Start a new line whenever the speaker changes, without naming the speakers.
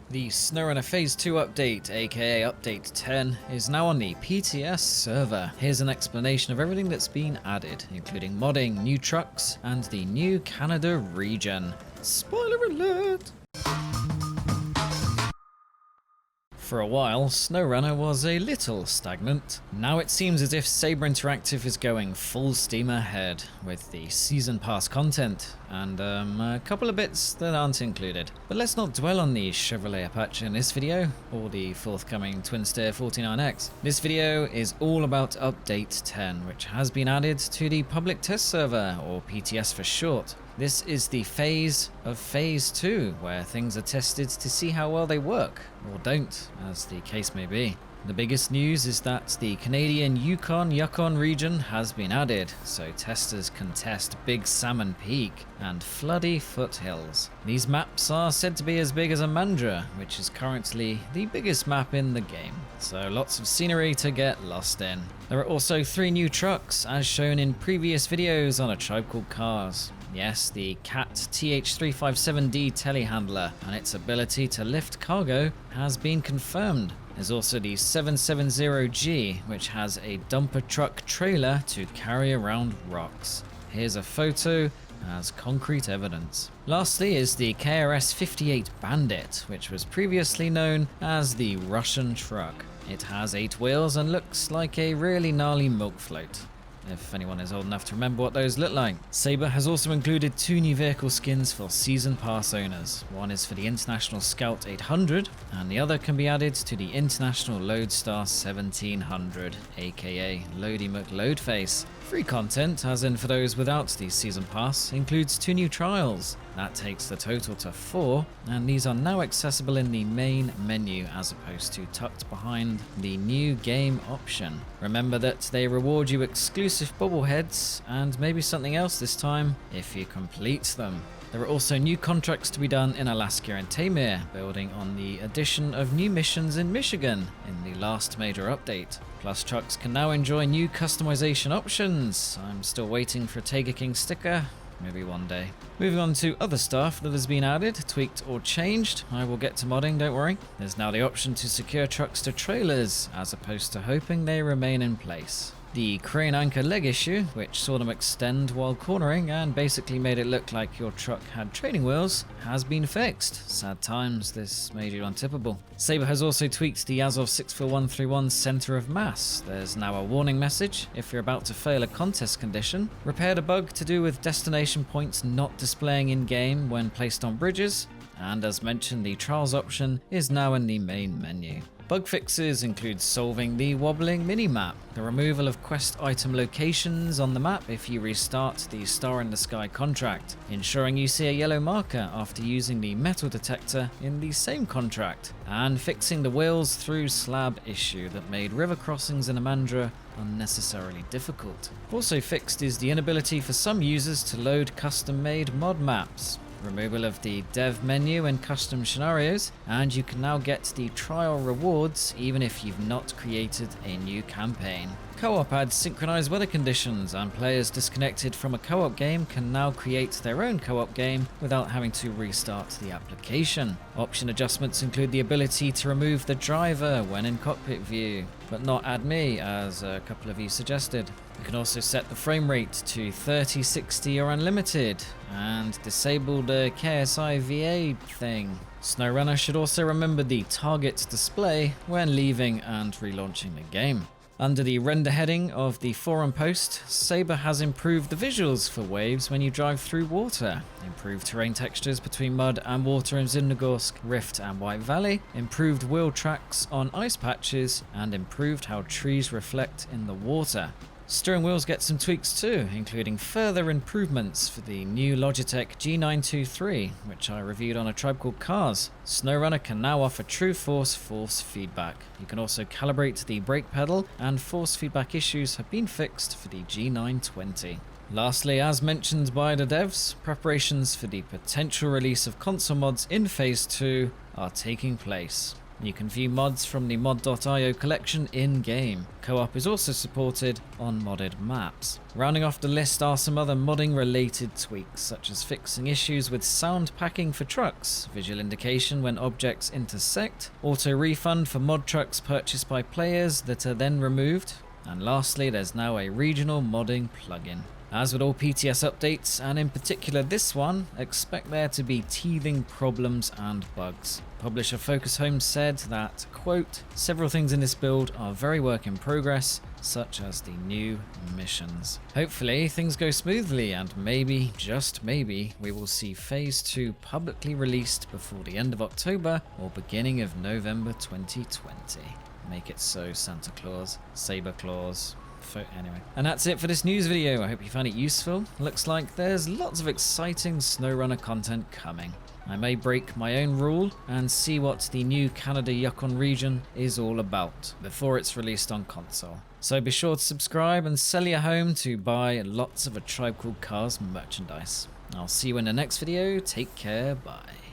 The SnowRunner Phase 2 update, aka Update 10, is now on the PTS server. Here's an explanation of everything that's been added, including modding, new trucks, and the new Canada region. Spoiler alert! For a while, SnowRunner was a little stagnant. Now it seems as if Saber Interactive is going full steam ahead with the Season Pass content and a couple of bits that aren't included. But let's not dwell on the Chevrolet Apache in this video, or the forthcoming Twin Steer 49X. This video is all about Update 10, which has been added to the public test server, or PTS for short. This is the phase of Phase 2, where things are tested to see how well they work, or don't, as the case may be. The biggest news is that the Canadian Yukon region has been added, so testers can test Big Salmon Peak and Floody Foothills. These maps are said to be as big as Amandra, which is currently the biggest map in the game, so lots of scenery to get lost in. There are also 3 new trucks, as shown in previous videos on A Tribe Called Cars. Yes, the CAT TH357D telehandler and its ability to lift cargo has been confirmed. There's also the 770G, which has a dumper truck trailer to carry around rocks. Here's a photo as concrete evidence. Lastly is the KRS-58 Bandit, which was previously known as the Russian truck. It has 8 wheels and looks like a really gnarly milk float, if anyone is old enough to remember what those look like. Saber has also included 2 new vehicle skins for Season Pass owners. One is for the International Scout 800, and the other can be added to the International Loadstar 1700, aka Loady McLoadface. Free content, as in for those without the Season Pass, includes 2 new trials. That takes the total to 4, and these are now accessible in the main menu as opposed to tucked behind the new game option. Remember that they reward you exclusive bobbleheads, and maybe something else this time, if you complete them. There are also new contracts to be done in Alaska and Tamir, building on the addition of new missions in Michigan in the last major update. Plus, trucks can now enjoy new customization options. I'm still waiting for a Tiger King sticker. Maybe one day. Moving on to other stuff that has been added, tweaked or changed. I will get to modding, don't worry. There's now the option to secure trucks to trailers, as opposed to hoping they remain in place. The crane anchor leg issue, which saw them extend while cornering and basically made it look like your truck had training wheels, has been fixed. Sad times, this made you untippable. Saber has also tweaked the Azov 64131 center of mass. There's now a warning message if you're about to fail a contest condition, repaired a bug to do with destination points not displaying in-game when placed on bridges, and as mentioned, the trials option is now in the main menu. Bug fixes include solving the wobbling minimap, the removal of quest item locations on the map if you restart the Star in the Sky contract, ensuring you see a yellow marker after using the metal detector in the same contract, and fixing the wheels through slab issue that made river crossings in Amandra unnecessarily difficult. Also fixed is the inability for some users to load custom-made mod maps. Removal of the dev menu and custom scenarios, and you can now get the trial rewards even if you've not created a new campaign. Co-op adds synchronized weather conditions, and players disconnected from a co-op game can now create their own co-op game without having to restart the application. Option adjustments include the ability to remove the driver when in cockpit view, but not add me, as a couple of you suggested. You can also set the frame rate to 30, 60 or unlimited, and disable the KSI VA thing. SnowRunner should also remember the target display when leaving and relaunching the game. Under the render heading of the forum post, Saber has improved the visuals for waves when you drive through water, improved terrain textures between mud and water in Zimnogorsk, Rift and White Valley, improved wheel tracks on ice patches, and improved how trees reflect in the water. Steering wheels get some tweaks too, including further improvements for the new Logitech G923, which I reviewed on A Tribe Called Cars. SnowRunner can now offer true force feedback. You can also calibrate the brake pedal, and force feedback issues have been fixed for the G920. Lastly, as mentioned by the devs, preparations for the potential release of console mods in Phase 2 are taking place. You can view mods from the mod.io collection in-game. Co-op is also supported on modded maps. Rounding off the list are some other modding related tweaks, such as fixing issues with sound packing for trucks, visual indication when objects intersect, auto refund for mod trucks purchased by players that are then removed, and lastly there's now a regional modding plugin. As with all PTS updates, and in particular this one, expect there to be teething problems and bugs. Publisher Focus Home said that, quote, several things in this build are very work in progress, such as the new missions. Hopefully things go smoothly and maybe, just maybe, we will see Phase 2 publicly released before the end of October or beginning of November 2020. Make it so, Santa Claus, Saber Claus. Anyway, and that's it for this news video. I hope you found it useful. Looks like there's lots of exciting SnowRunner content coming. I may break my own rule and see what the new Canada Yukon region is all about before it's released on console. So be sure to subscribe and sell your home to buy lots of A Tribe Called Cars merchandise. I'll see you in the next video. Take care. Bye.